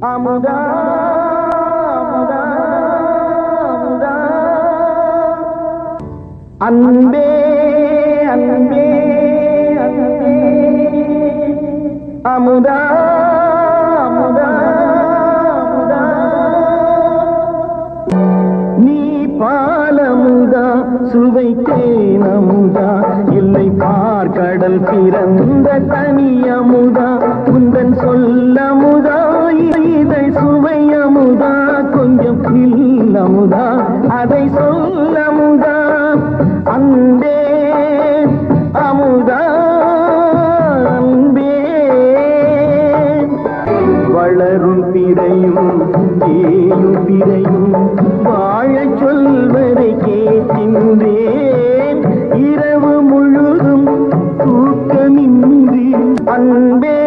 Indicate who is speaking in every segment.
Speaker 1: அமுதா அமுதா அமுதா அன்பே அன்பே அன்பே அமுதா அமுதா அமுதா நீ பாலமுதா சுவைத்தேன் அமுதா இல்லை பார்க்கடல் பிறந்த தனியமுதா உந்தன் சொல்லமுதா இதை சுவையமுதா கொஞ்சம் நில்லமுதா அதை சொல்லமுதா அன்பே அமுதா அன்பே வளரும் பிறையும் ஏயும் பிறையும் வாழச் சொல்வதை கேட்கின்றேன் இரவு முழுதும் தூக்கமின்றி அன்பே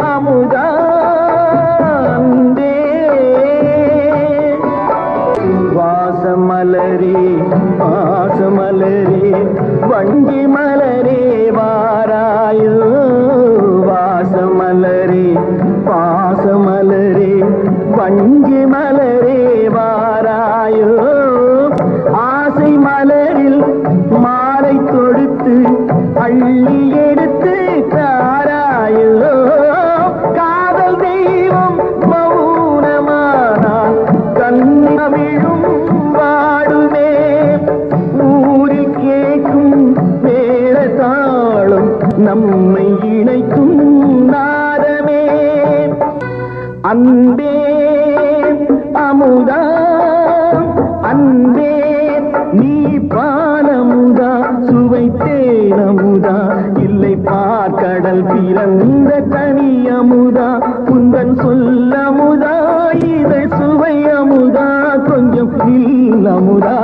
Speaker 1: அமுதா அன்பே வாசமலரே பாசமலரே வஞ்சி மலரே வாராயோ வாசமலரே பாசமலரே வஞ்சி மலரே வாராயோ ஆசை மலரில் மாலை தொடுத்து அள்ளி எடுத்து தாராயோ காதல் தெய்வம் மௌனமானால் கண்ணமிழும் வாடுமே ஊரில் கேட்கும் மேளதாளம் நம்மை இணைக்கும் நாதமே அன்பே அமுதா அன்பே நீ பாலமுதா சுவைத்தேன் அமுதா இல்லை பார்க்கடல் பிறந்த தனியமுதா உந்தன் சொல்லமுதா இதை சுவையமுதா கொஞ்சம் இல்லமுதா